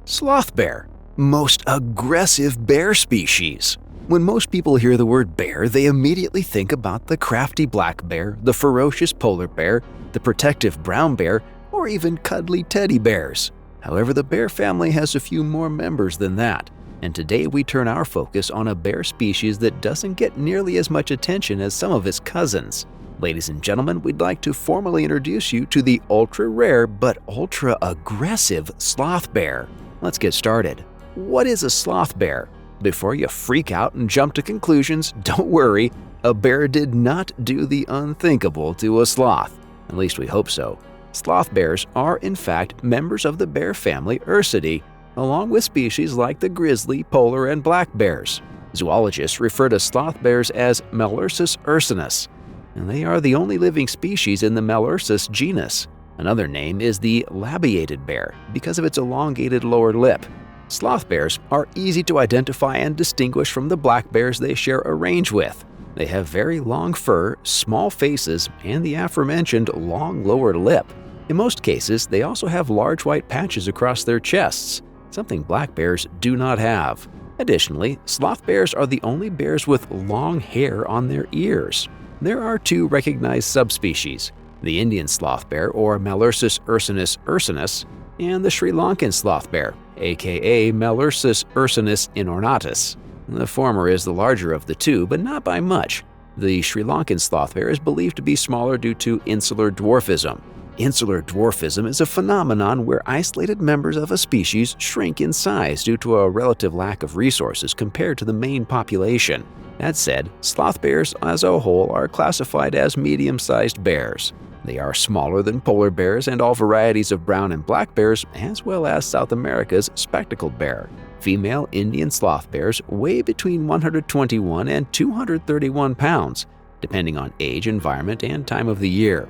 Sloth bear, most aggressive bear species. When most people hear the word bear, they immediately think about the crafty black bear, the ferocious polar bear, the protective brown bear, or even cuddly teddy bears. However, the bear family has a few more members than that, and today we turn our focus on a bear species that doesn't get nearly as much attention as some of its cousins. Ladies and gentlemen, we'd like to formally introduce you to the ultra-rare but ultra-aggressive sloth bear. Let's get started. What is a sloth bear? Before you freak out and jump to conclusions, don't worry, a bear did not do the unthinkable to a sloth. At least we hope so. Sloth bears are in fact members of the bear family Ursidae, along with species like the grizzly, polar, and black bears. Zoologists refer to sloth bears as Melursus ursinus, and they are the only living species in the Melursus genus. Another name is the labiated bear because of its elongated lower lip. Sloth bears are easy to identify and distinguish from the black bears they share a range with. They have very long fur, small faces, and the aforementioned long lower lip. In most cases, they also have large white patches across their chests, something black bears do not have. Additionally, sloth bears are the only bears with long hair on their ears. There are two recognized subspecies, the Indian sloth bear or Melursus ursinus ursinus, and the Sri Lankan sloth bear, aka Melursus ursinus inornatus. The former is the larger of the two, but not by much. The Sri Lankan sloth bear is believed to be smaller due to insular dwarfism. Insular dwarfism is a phenomenon where isolated members of a species shrink in size due to a relative lack of resources compared to the main population. That said, sloth bears as a whole are classified as medium-sized bears. They are smaller than polar bears and all varieties of brown and black bears, as well as South America's spectacled bear. Female Indian sloth bears weigh between 121 and 231 pounds, depending on age, environment, and time of the year.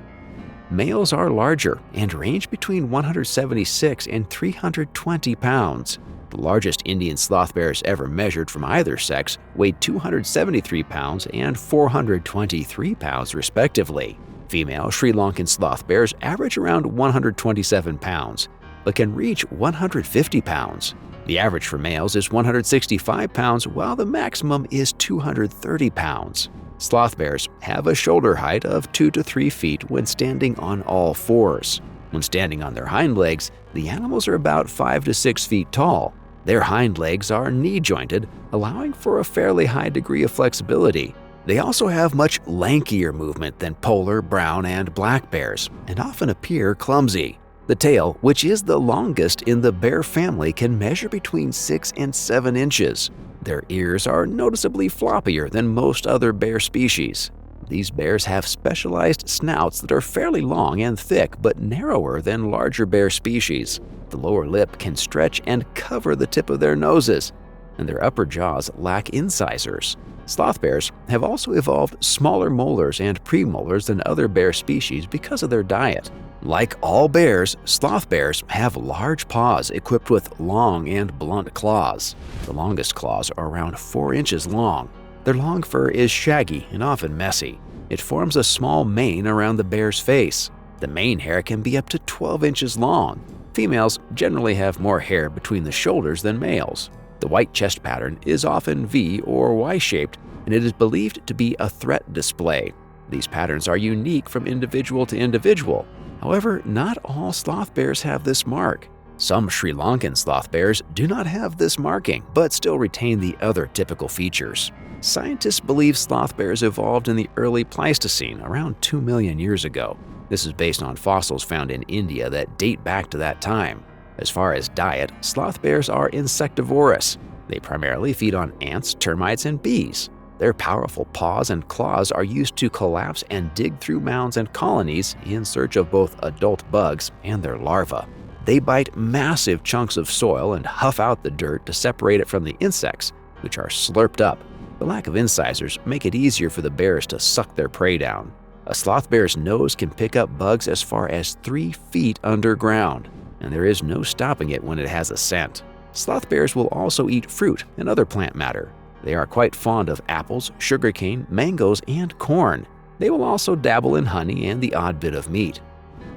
Males are larger and range between 176 and 320 pounds. The largest Indian sloth bears ever measured from either sex weighed 273 pounds and 423 pounds respectively. Female Sri Lankan sloth bears average around 127 pounds, but can reach 150 pounds. The average for males is 165 pounds, while the maximum is 230 pounds. Sloth bears have a shoulder height of 2 to 3 feet when standing on all fours. When standing on their hind legs, the animals are about 5 to 6 feet tall. Their hind legs are knee-jointed, allowing for a fairly high degree of flexibility. They also have much lankier movement than polar, brown, and black bears, and often appear clumsy. The tail, which is the longest in the bear family, can measure between 6 and 7 inches. Their ears are noticeably floppier than most other bear species. These bears have specialized snouts that are fairly long and thick but narrower than larger bear species. The lower lip can stretch and cover the tip of their noses, and their upper jaws lack incisors. Sloth bears have also evolved smaller molars and premolars than other bear species because of their diet. Like all bears, sloth bears have large paws equipped with long and blunt claws. The longest claws are around 4 inches long. Their long fur is shaggy and often messy. It forms a small mane around the bear's face. The mane hair can be up to 12 inches long. Females generally have more hair between the shoulders than males. The white chest pattern is often V or Y-shaped, and it is believed to be a threat display. These patterns are unique from individual to individual. However, not all sloth bears have this mark. Some Sri Lankan sloth bears do not have this marking, but still retain the other typical features. Scientists believe sloth bears evolved in the early Pleistocene, around 2 million years ago. This is based on fossils found in India that date back to that time. As far as diet, sloth bears are insectivorous. They primarily feed on ants, termites, and bees. Their powerful paws and claws are used to collapse and dig through mounds and colonies in search of both adult bugs and their larvae. They bite massive chunks of soil and huff out the dirt to separate it from the insects, which are slurped up. The lack of incisors make it easier for the bears to suck their prey down. A sloth bear's nose can pick up bugs as far as 3 feet underground, and there is no stopping it when it has a scent. Sloth bears will also eat fruit and other plant matter. They are quite fond of apples, sugarcane, mangoes, and corn. They will also dabble in honey and the odd bit of meat.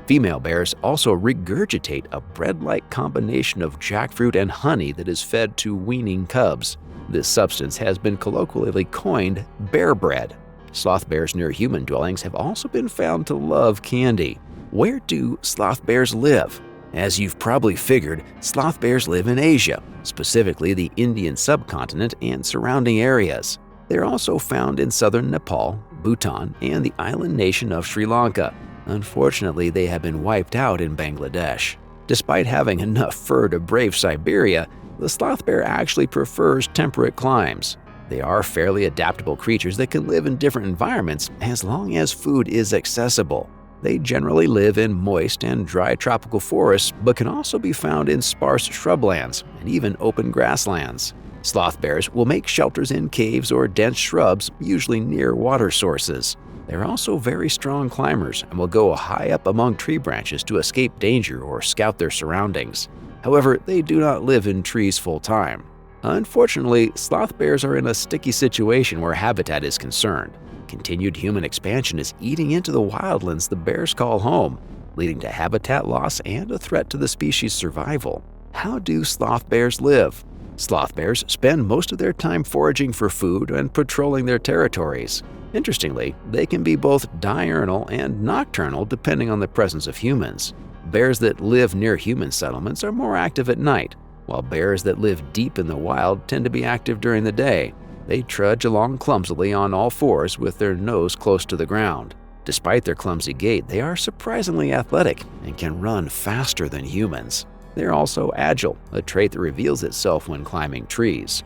Female bears also regurgitate a bread-like combination of jackfruit and honey that is fed to weaning cubs. This substance has been colloquially coined bear bread. Sloth bears near human dwellings have also been found to love candy. Where do sloth bears live? As you've probably figured, sloth bears live in Asia, specifically the Indian subcontinent and surrounding areas. They're also found in southern Nepal, Bhutan, and the island nation of Sri Lanka. Unfortunately, they have been wiped out in Bangladesh. Despite having enough fur to brave Siberia, the sloth bear actually prefers temperate climes. They are fairly adaptable creatures that can live in different environments as long as food is accessible. They generally live in moist and dry tropical forests, but can also be found in sparse shrublands and even open grasslands. Sloth bears will make shelters in caves or dense shrubs, usually near water sources. They're also very strong climbers and will go high up among tree branches to escape danger or scout their surroundings. However, they do not live in trees full-time. Unfortunately, sloth bears are in a sticky situation where habitat is concerned. Continued human expansion is eating into the wildlands the bears call home, leading to habitat loss and a threat to the species' survival. How do sloth bears live? Sloth bears spend most of their time foraging for food and patrolling their territories. Interestingly, they can be both diurnal and nocturnal depending on the presence of humans. Bears that live near human settlements are more active at night, while bears that live deep in the wild tend to be active during the day. They trudge along clumsily on all fours with their nose close to the ground. Despite their clumsy gait, they are surprisingly athletic and can run faster than humans. They're also agile, a trait that reveals itself when climbing trees.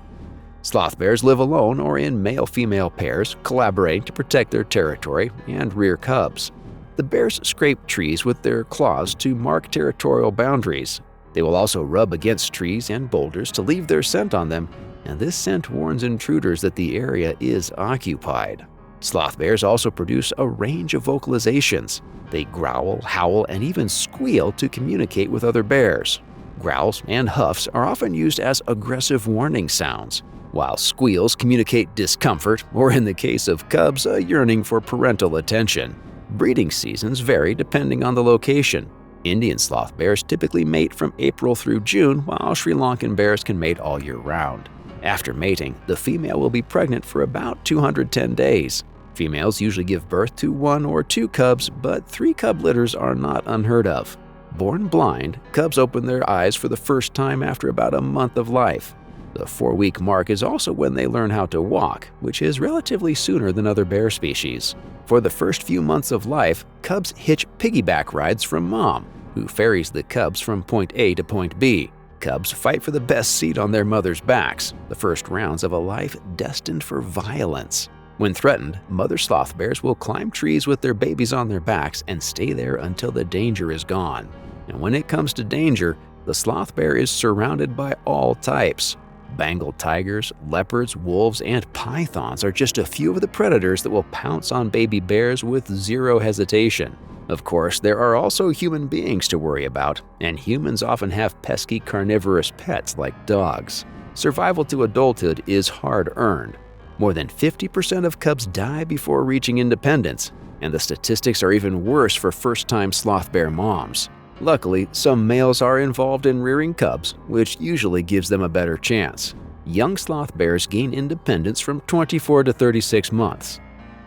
Sloth bears live alone or in male-female pairs, collaborating to protect their territory and rear cubs. The bears scrape trees with their claws to mark territorial boundaries. They will also rub against trees and boulders to leave their scent on them, and this scent warns intruders that the area is occupied. Sloth bears also produce a range of vocalizations. They growl, howl, and even squeal to communicate with other bears. Growls and huffs are often used as aggressive warning sounds, while squeals communicate discomfort or, in the case of cubs, a yearning for parental attention. Breeding seasons vary depending on the location. Indian sloth bears typically mate from April through June, while Sri Lankan bears can mate all year round. After mating, the female will be pregnant for about 210 days. Females usually give birth to 1 or 2 cubs, but 3 cub litters are not unheard of. Born blind, cubs open their eyes for the first time after about a month of life. The 4-week mark is also when they learn how to walk, which is relatively sooner than other bear species. For the first few months of life, cubs hitch piggyback rides from mom, who ferries the cubs from point A to point B. Cubs fight for the best seat on their mother's backs, the first rounds of a life destined for violence. When threatened, mother sloth bears will climb trees with their babies on their backs and stay there until the danger is gone. And when it comes to danger, the sloth bear is surrounded by all types. Bengal tigers, leopards, wolves, and pythons are just a few of the predators that will pounce on baby bears with zero hesitation. Of course, there are also human beings to worry about, and humans often have pesky carnivorous pets like dogs. Survival to adulthood is hard-earned. More than 50% of cubs die before reaching independence, and the statistics are even worse for first-time sloth bear moms. Luckily, some males are involved in rearing cubs, which usually gives them a better chance. Young sloth bears gain independence from 24 to 36 months.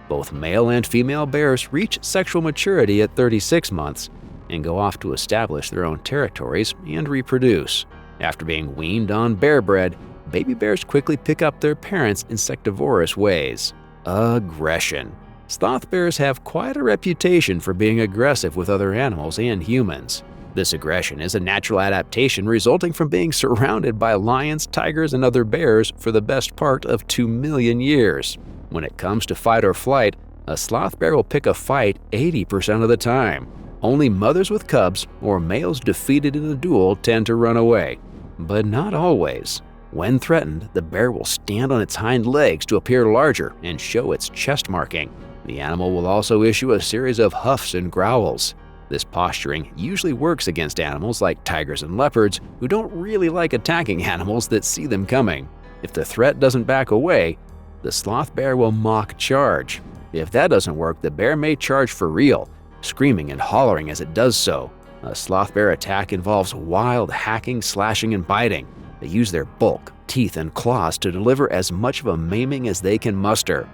Both male and female bears reach sexual maturity at 36 months and go off to establish their own territories and reproduce. After being weaned on bear bread, baby bears quickly pick up their parents' insectivorous ways. Aggression. Sloth bears have quite a reputation for being aggressive with other animals and humans. This aggression is a natural adaptation resulting from being surrounded by lions, tigers, and other bears for the best part of 2 million years. When it comes to fight or flight, a sloth bear will pick a fight 80% of the time. Only mothers with cubs or males defeated in a duel tend to run away. But not always. When threatened, the bear will stand on its hind legs to appear larger and show its chest marking. The animal will also issue a series of huffs and growls. This posturing usually works against animals like tigers and leopards who don't really like attacking animals that see them coming. If the threat doesn't back away, the sloth bear will mock charge. If that doesn't work, the bear may charge for real, screaming and hollering as it does so. A sloth bear attack involves wild hacking, slashing, and biting. They use their bulk, teeth, and claws to deliver as much of a maiming as they can muster.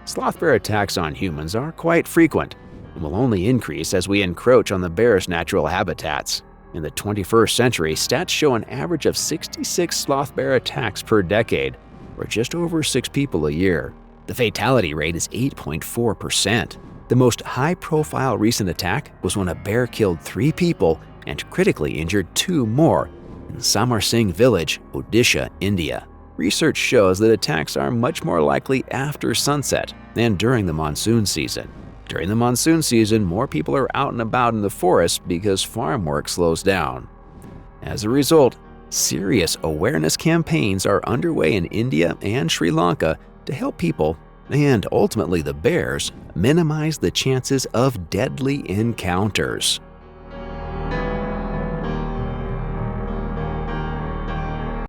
Sloth bear attacks on humans are quite frequent and will only increase as we encroach on the bear's natural habitats. In the 21st century, stats show an average of 66 sloth bear attacks per decade, or just over 6 people a year. The fatality rate is 8.4%. The most high-profile recent attack was when a bear killed 3 people and critically injured 2 more in Samar Singh village, Odisha, India. Research shows that attacks are much more likely after sunset and during the monsoon season. During the monsoon season, more people are out and about in the forest because farm work slows down. As a result, serious awareness campaigns are underway in India and Sri Lanka to help people, and ultimately the bears, minimize the chances of deadly encounters.